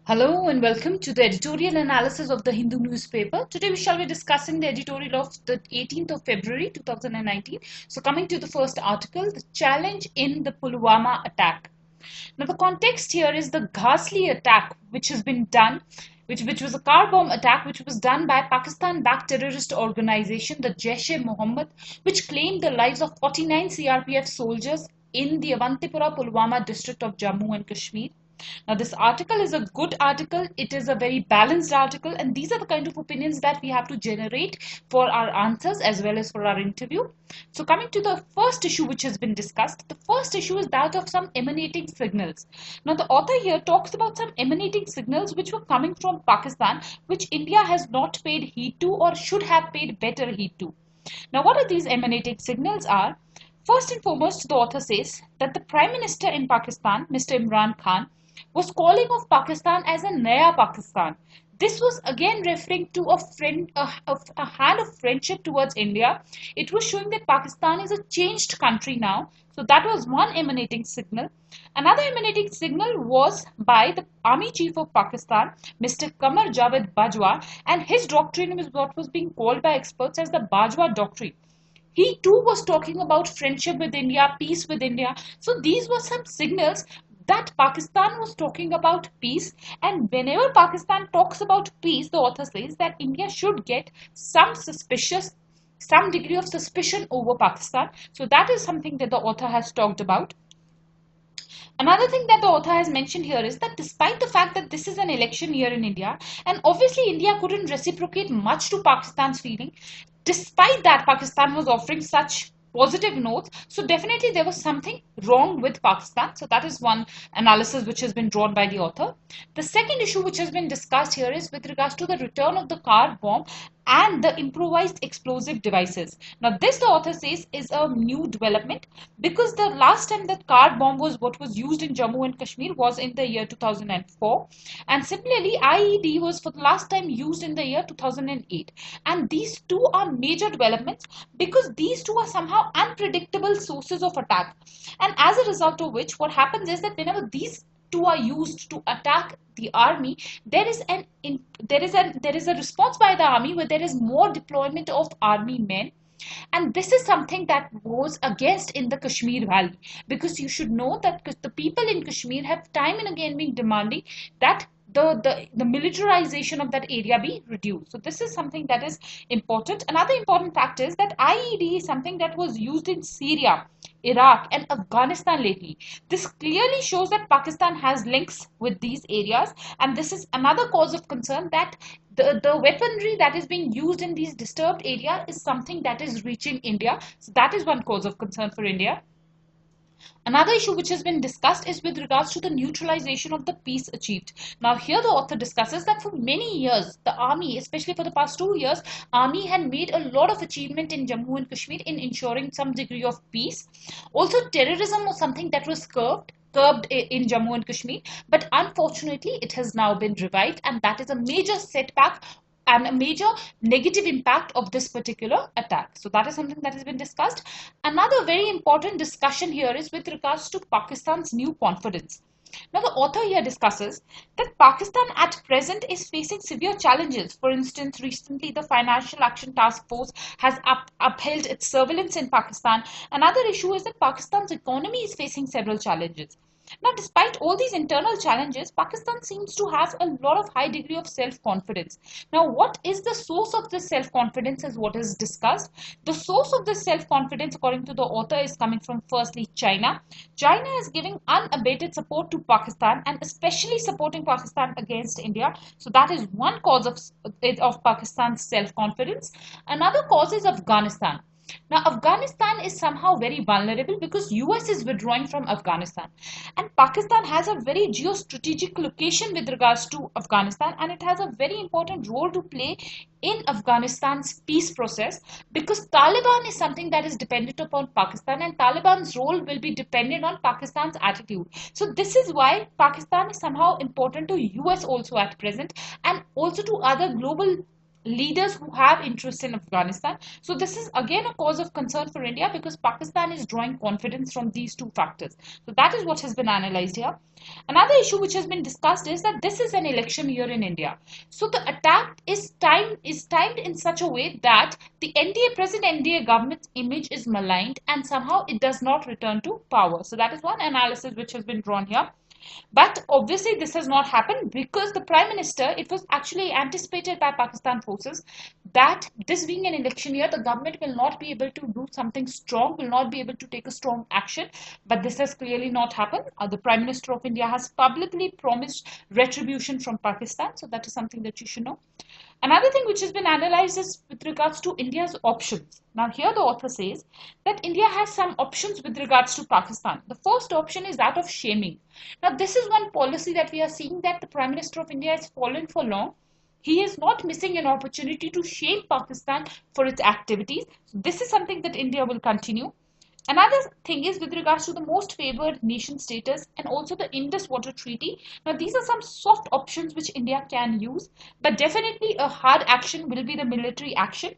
Hello and welcome to the editorial analysis of the Hindu newspaper. Today we shall be discussing the editorial of the 18th of February 2019. So coming to the first article, the challenge in the Pulwama attack. Now the context here is the ghastly attack which has been done, which was a car bomb attack which was done by Pakistan-backed terrorist organization, the Jaish-e-Mohammed, which claimed the lives of 49 CRPF soldiers in the Avantipura Pulwama district of Jammu and Kashmir. Now, this article is a good article. It is a very balanced article, and these are the kind of opinions that we have to generate for our answers as well as for our interview. So, coming to the first issue which has been discussed, the first issue is that of some emanating signals. Now, the author here talks about some emanating signals which were coming from Pakistan, which India has not paid heed to or should have paid better heed to. Now, what are these emanating signals are? First and foremost, the author says that the Prime Minister in Pakistan, Mr. Imran Khan, was calling of Pakistan as a Naya Pakistan. This was again referring to a hand of friendship towards India. It was showing that Pakistan is a changed country now. So that was one emanating signal. Another emanating signal was by the Army Chief of Pakistan, Mr. Qamar Javed Bajwa, and his doctrine is what was being called by experts as the Bajwa doctrine. He too was talking about friendship with India, peace with India. So these were some signals that Pakistan was talking about peace, and whenever Pakistan talks about peace, the author says that India should get some degree of suspicion over Pakistan. So that is something that the author has talked about. Another thing that the author has mentioned here is that despite the fact that this is an election year in India, and obviously India couldn't reciprocate much to Pakistan's feeling, despite that Pakistan was offering such positive notes, so definitely there was something wrong with Pakistan. So that is one analysis which has been drawn by the author. The second issue which has been discussed here is with regards to the return of the car bomb and the improvised explosive devices. Now this, the author says, is a new development, because the last time that car bomb was what was used in Jammu and Kashmir was in the year 2004, and similarly IED was for the last time used in the year 2008, and these two are major developments because these two are somehow unpredictable sources of attack, and as a result of which what happens is that whenever these two are used to attack the army, there is a response by the army where there is more deployment of army men, and this is something that goes against in the Kashmir Valley, because you should know that the people in Kashmir have time and again been demanding that the militarization of that area be reduced. So this is something that is important. Another important fact is that IED is something that was used in Syria, Iraq and Afghanistan lately. This clearly shows that Pakistan has links with these areas, and this is another cause of concern that the weaponry that is being used in these disturbed areas is something that is reaching India. So that is one cause of concern for India. Another issue which has been discussed is with regards to the neutralization of the peace achieved. Now here the author discusses that for many years, the army, especially for the past 2 years, army had made a lot of achievement in Jammu and Kashmir in ensuring some degree of peace. Also, terrorism was something that was curbed in Jammu and Kashmir, but unfortunately it has now been revived, and that is a major setback and a major negative impact of this particular attack. So that is something that has been discussed. Another very important discussion here is with regards to Pakistan's new confidence. Now the author here discusses that Pakistan at present is facing severe challenges. For instance, recently the Financial Action Task Force has upheld its surveillance in Pakistan. Another issue is that Pakistan's economy is facing several challenges. Now, despite all these internal challenges, Pakistan seems to have a lot of high degree of self-confidence. Now, what is the source of this self-confidence is what is discussed. The source of this self-confidence, according to the author, is coming from firstly China. China is giving unabated support to Pakistan and especially supporting Pakistan against India. So that is one cause of Pakistan's self-confidence. Another cause is Afghanistan. Now, Afghanistan is somehow very vulnerable because US is withdrawing from Afghanistan, and Pakistan has a very geostrategic location with regards to Afghanistan, and it has a very important role to play in Afghanistan's peace process, because Taliban is something that is dependent upon Pakistan, and Taliban's role will be dependent on Pakistan's attitude. So this is why Pakistan is somehow important to US also at present, and also to other global leaders who have interest in Afghanistan. So this is again a cause of concern for India because Pakistan is drawing confidence from these two factors. So that is what has been analyzed here. Another issue which has been discussed is that this is an election year in India. So the attack is timed in such a way that the present NDA government's image is maligned and somehow it does not return to power. So that is one analysis which has been drawn here. But obviously this has not happened because the Prime Minister, it was actually anticipated by Pakistan forces that this being an election year, the government will not be able to do something strong, will not be able to take a strong action. But this has clearly not happened. The Prime Minister of India has publicly promised retribution from Pakistan. So that is something that you should know. Another thing which has been analyzed is with regards to India's options. Now here the author says that India has some options with regards to Pakistan. The first option is that of shaming. Now this is one policy that we are seeing that the Prime Minister of India is following for long. He is not missing an opportunity to shame Pakistan for its activities. So this is something that India will continue. Another thing is with regards to the most favored nation status and also the Indus Water Treaty. Now these are some soft options which India can use, but definitely a hard action will be the military action.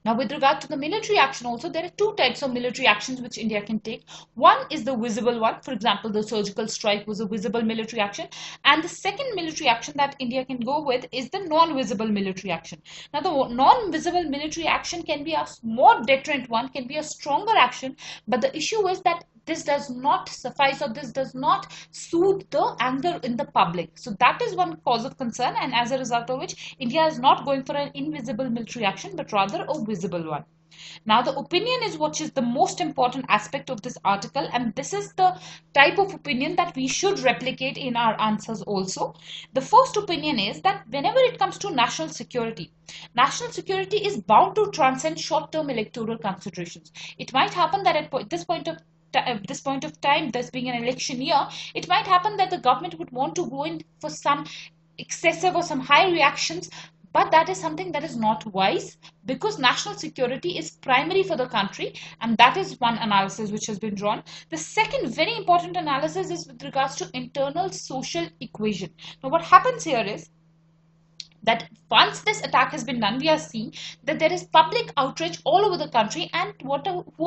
Now with regard to the military action also, there are two types of military actions which India can take. One is the visible one. For example, the surgical strike was a visible military action. And the second military action that India can go with is the non-visible military action. Now the non-visible military action can be a more deterrent one, can be a stronger action. But the issue is that this does not suffice or this does not soothe the anger in the public. So that is one cause of concern, and as a result of which India is not going for an invisible military action but rather a visible one. Now the opinion is what is the most important aspect of this article, and this is the type of opinion that we should replicate in our answers also. The first opinion is that whenever it comes to national security is bound to transcend short-term electoral considerations. It might happen that at this point of time, this being an election year, it might happen that the government would want to go in for some excessive or some high reactions, but that is something that is not wise because national security is primary for the country, and that is one analysis which has been drawn. The second very important analysis is with regards to internal social equation. Now what happens here is that once this attack has been done, we are seeing that there is public outrage all over the country, and who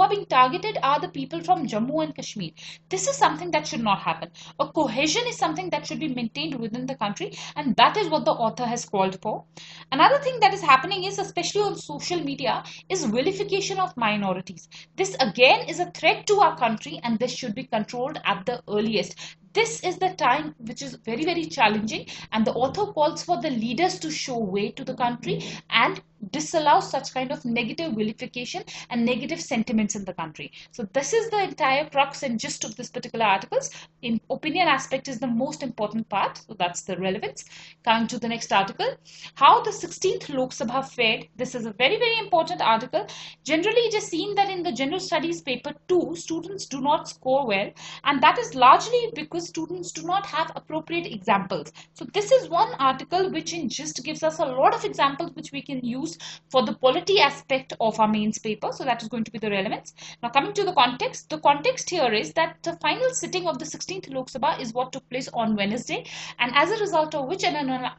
are being targeted are the people from Jammu and Kashmir. This is something that should not happen. A cohesion is something that should be maintained within the country, and that is what the author has called for. Another thing that is happening is, especially on social media, is vilification of minorities. This again is a threat to our country, and this should be controlled at the earliest. This is the time which is very, very challenging, and the author calls for the leaders to show way to the country and disallow such kind of negative vilification and negative sentiments in the country. So this is the entire crux and gist of this particular articles. In opinion aspect is the most important part, so that's the relevance. Coming to the next article, how the 16th Lok Sabha fared. This is a very, very important article. Generally it is seen that in the general studies paper 2, students do not score well, and that is largely because students do not have appropriate examples. So this is one article which in gist gives us a lot of examples which we can use for the polity aspect of our mains paper. So that is going to be the relevance. Now coming to the context here is that the final sitting of the 16th Lok Sabha is what took place on Wednesday, and as a result of which an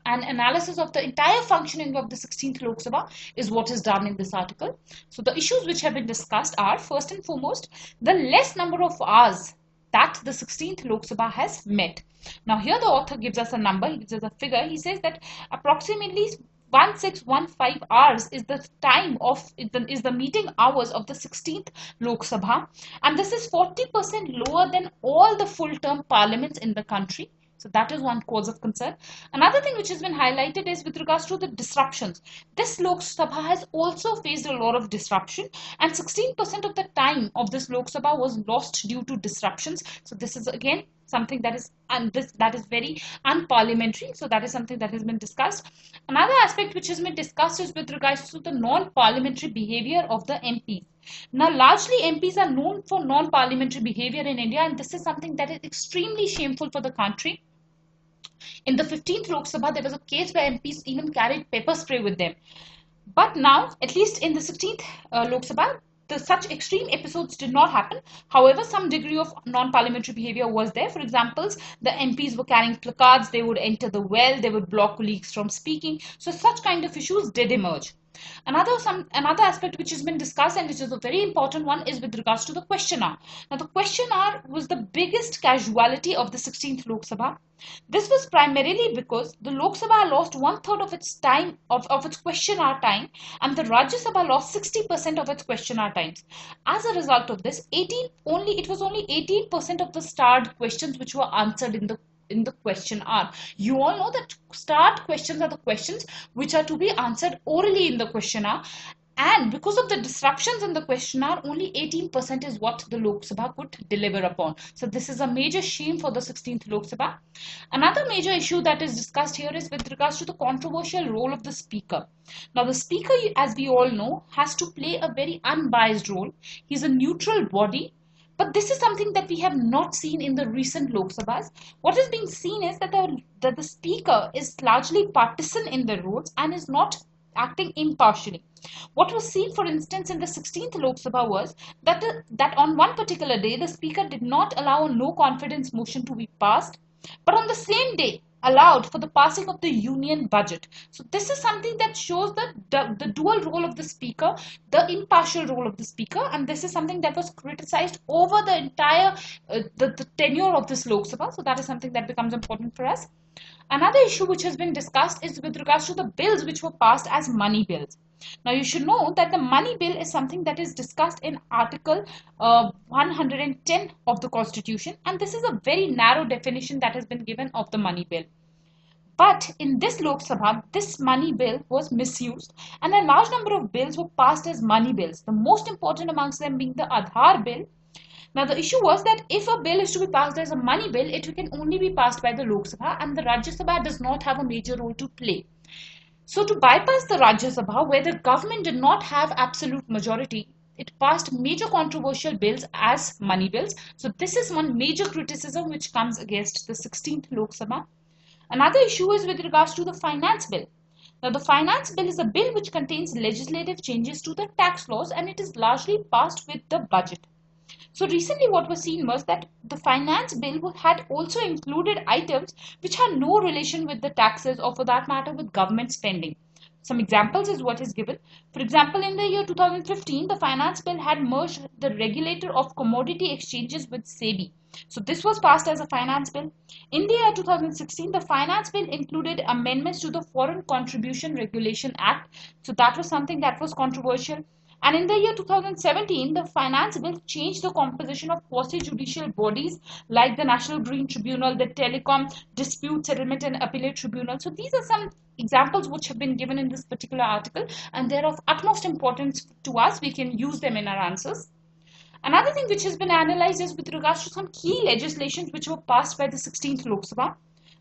analysis of the entire functioning of the 16th Lok Sabha is what is done in this article. So the issues which have been discussed are, first and foremost, the less number of hours that the 16th Lok Sabha has met. Now here the author gives us a number, he gives us a figure. He says that approximately 1615 hours is the time of is the meeting hours of the 16th Lok Sabha, and this is 40% lower than all the full-term parliaments in the country. So that is one cause of concern. Another thing which has been highlighted is with regards to the disruptions. This Lok Sabha has also faced a lot of disruption, and 16% of the time of this Lok Sabha was lost due to disruptions. So this is again something that is very unparliamentary. So that is something that has been discussed. Another aspect which has been discussed is with regards to the non-parliamentary behavior of the MPs. Now largely MPs are known for non-parliamentary behavior in India, and this is something that is extremely shameful for the country. In the 15th Lok Sabha, there was a case where MPs even carried pepper spray with them. But now, at least in the 16th Lok Sabha, such extreme episodes did not happen. However, some degree of non-parliamentary behavior was there. For example, the MPs were carrying placards, they would enter the well, they would block colleagues from speaking. So such kind of issues did emerge. Another aspect which has been discussed, and which is a very important one, is with regards to the question hour. Now, the question hour was the biggest casualty of the 16th Lok Sabha. This was primarily because the Lok Sabha lost 1/3 of its time of its question hour time, and the Rajya Sabha lost 60% of its question hour times. As a result of this, it was only 18% of the starred questions which were answered in the question hour. You all know that starred questions are the questions which are to be answered orally in the question hour, and because of the disruptions in the question hour, only 18% is what the Lok Sabha could deliver upon. So this is a major shame for the 16th Lok Sabha. Another major issue that is discussed here is with regards to the controversial role of the Speaker. Now, the Speaker, as we all know, has to play a very unbiased role. He's a neutral body. But this is something that we have not seen in the recent Lok Sabhas. What is being seen is that the Speaker is largely partisan in the roles and is not acting impartially. What was seen, for instance, in the 16th Lok Sabha was that on one particular day, the Speaker did not allow a no confidence motion to be passed, but on the same day, allowed for the passing of the union budget. So this is something that shows the dual role of the Speaker, the impartial role of the Speaker, and this is something that was criticized over the entire the tenure of this Lok Sabha. So that is something that becomes important for us. Another issue which has been discussed is with regards to the bills which were passed as money bills. Now, you should know that the money bill is something that is discussed in Article 110 of the Constitution, and this is a very narrow definition that has been given of the money bill. But in this Lok Sabha, this money bill was misused, and a large number of bills were passed as money bills, the most important amongst them being the Aadhaar bill. Now, the issue was that if a bill is to be passed as a money bill, it can only be passed by the Lok Sabha, and the Rajya Sabha does not have a major role to play. So, to bypass the Rajya Sabha, where the government did not have absolute majority, it passed major controversial bills as money bills. So, this is one major criticism which comes against the 16th Lok Sabha. Another issue is with regards to the finance bill. Now, the finance bill is a bill which contains legislative changes to the tax laws, and it is largely passed with the budget. So recently what was seen was that the finance bill had also included items which had no relation with the taxes, or for that matter with government spending. Some examples is what is given. For example, in the year 2015, the finance bill had merged the regulator of commodity exchanges with SEBI. So this was passed as a finance bill. In the year 2016, the finance bill included amendments to the Foreign Contribution Regulation Act. So that was something that was controversial. And in the year 2017, the finance bill changed the composition of quasi-judicial bodies like the National Green Tribunal, the Telecom Dispute Settlement and Appellate Tribunal. So these are some examples which have been given in this particular article, and they're of utmost importance to us. We can use them in our answers. Another thing which has been analyzed is with regards to some key legislations which were passed by the 16th Lok Sabha.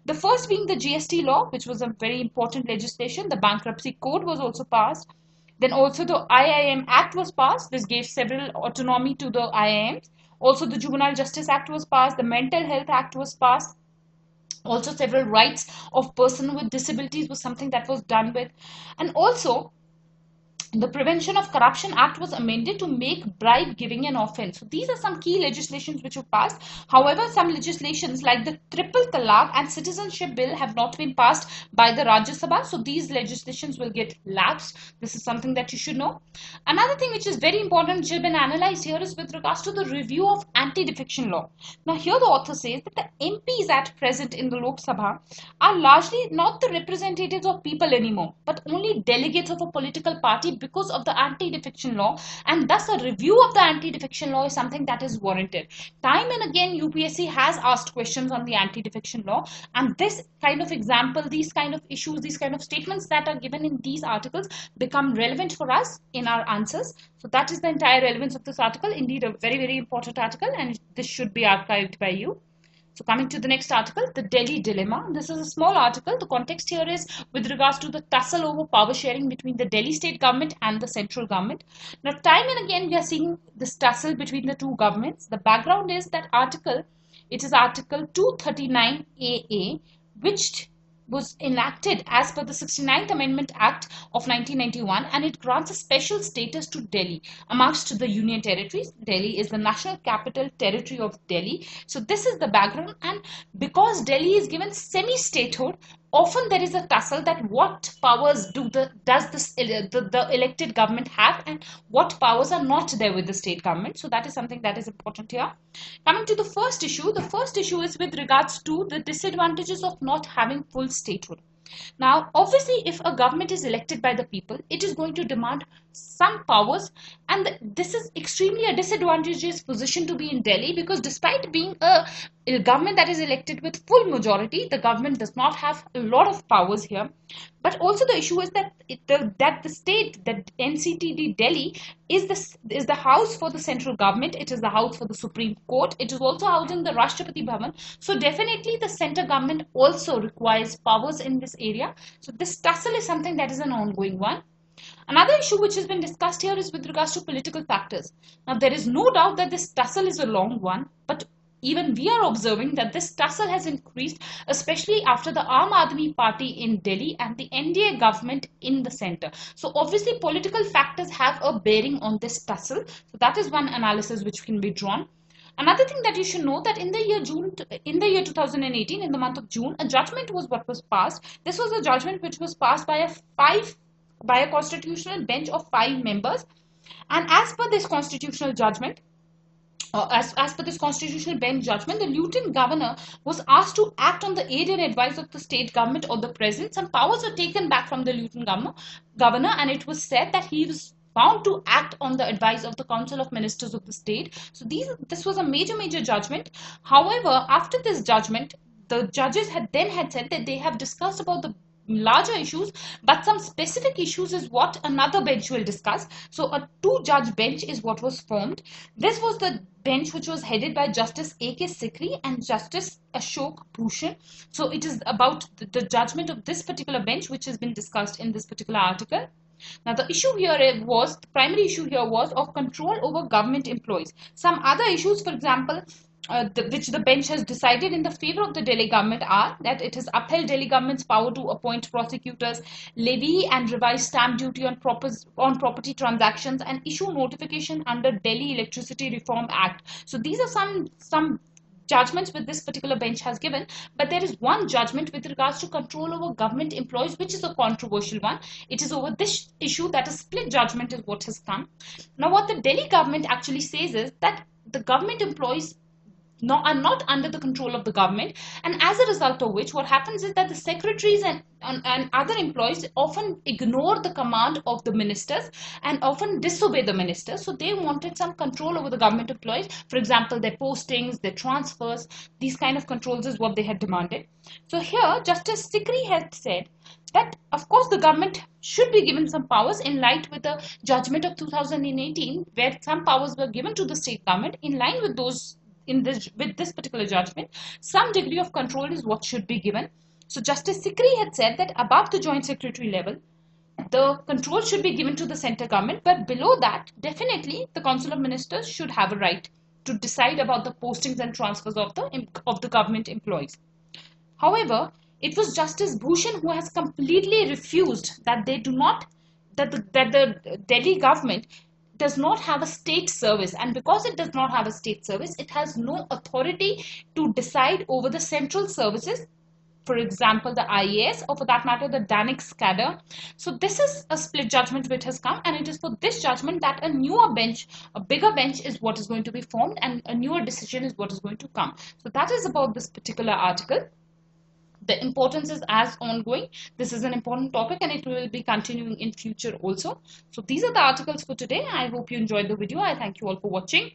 The first being the GST law, which was a very important legislation. The Bankruptcy Code was also passed. Then also the IIM Act was passed. This gave several autonomy to the IIMs. Also the Juvenile Justice Act was passed. The Mental Health Act was passed. Also several rights of person with disabilities was something that was done with. And also the Prevention of Corruption Act was amended to make bribe giving an offence. So these are some key legislations which were passed. However, some legislations like the Triple Talaq and Citizenship Bill have not been passed by the Rajya Sabha. So these legislations will get lapsed. This is something that you should know. Another thing which is very important which has been analysed here is with regards to the review of anti-defection law. Now here the author says that the MPs at present in the Lok Sabha are largely not the representatives of people anymore, but only delegates of a political party because of the anti-defection law, and thus a review of the anti-defection law is something that is warranted. Time and again UPSC has asked questions on the anti-defection law, and this kind of example, these kind of issues, these kind of statements that are given in these articles become relevant for us in our answers. So that is the entire relevance of this article. Indeed a very, very important article, and this should be archived by you. So coming to the next article, the Delhi Dilemma. This is a small article. The context here is with regards to the tussle over power sharing between the Delhi state government and the central government. Now, time and again, we are seeing this tussle between the two governments. The background is that article, it is Article 239AA, which was enacted as per the 69th Amendment Act of 1991, and it grants a special status to Delhi amongst the Union territories. Delhi is the national capital territory of Delhi. So this is the background, and because Delhi is given semi-statehood, often there is a tussle that what powers the elected government have and what powers are not there with the state government. So that is something that is important here. Coming to the first issue is with regards to the disadvantages of not having full statehood. Now, obviously, if a government is elected by the people, it is going to demand some powers, and this is extremely a disadvantageous position to be in Delhi, because despite being a government that is elected with full majority, the government does not have a lot of powers here. But also the issue is that that NCTD Delhi is the house for the central government. It is the house for the Supreme Court. It is also housing the Rashtrapati Bhavan. So definitely the center government also requires powers in this area. So this tussle is something that is an ongoing one. Another issue which has been discussed here is with regards to political factors. Now, there is no doubt that this tussle is a long one, but even we are observing that this tussle has increased, especially after the Aam Aadmi Party in Delhi and the NDA government in the center. So obviously political factors have a bearing on this tussle. So that is one analysis which can be drawn. Another thing that you should know, that in the year 2018, in the month of June, a judgment was what was passed. This was a judgment which was passed by a constitutional bench of 5 members, and as per this constitutional judgment, as per this constitutional bench judgment, the lieutenant governor was asked to act on the aid and advice of the state government or the president. Some powers were taken back from the lieutenant governor, and it was said that he was bound to act on the advice of the Council of Ministers of the state. So this was a major judgment. However, after this judgment, the judges had said that they have discussed about the larger issues, but some specific issues is what another bench will discuss. So a 2-judge bench is what was formed. This was the bench which was headed by Justice A.K. Sikri and Justice Ashok Bhushan. So it is about the judgment of this particular bench which has been discussed in this particular article. Now the primary issue here was of control over government employees. Some other issues, for example, which the bench has decided in the favor of the Delhi government are that it has upheld Delhi government's power to appoint prosecutors, levy and revise stamp duty on property transactions, and issue notification under Delhi Electricity Reform Act. So these are some judgments which this particular bench has given, but there is one judgment with regards to control over government employees which is a controversial one. It is over this issue that a split judgment is what has come. Now what the Delhi government actually says is that the government employees are not under the control of the government, and as a result of which what happens is that the secretaries and other employees often ignore the command of the ministers and often disobey the ministers. So they wanted some control over the government employees, for example their postings, their transfers. These kind of controls is what they had demanded. So here Justice Sikri had said that of course the government should be given some powers in line with the judgment of 2018, where some powers were given to the state government. In line with those, with this particular judgment, some degree of control is what should be given. So Justice Sikri had said that above the joint secretary level, the control should be given to the center government, but below that, definitely the Council of Ministers should have a right to decide about the postings and transfers of the government employees. However, it was Justice Bhushan who has completely refused that the Delhi government does not have a state service, and because it does not have a state service, it has no authority to decide over the central services, for example the IAS, or for that matter the Danik cadre. So this is a split judgment which has come, and it is for this judgment that a bigger bench is what is going to be formed, and a newer decision is what is going to come. So that is about this particular article. The importance is as ongoing. This is an important topic and it will be continuing in future also. So these are the articles for today. I hope you enjoyed the video. I thank you all for watching.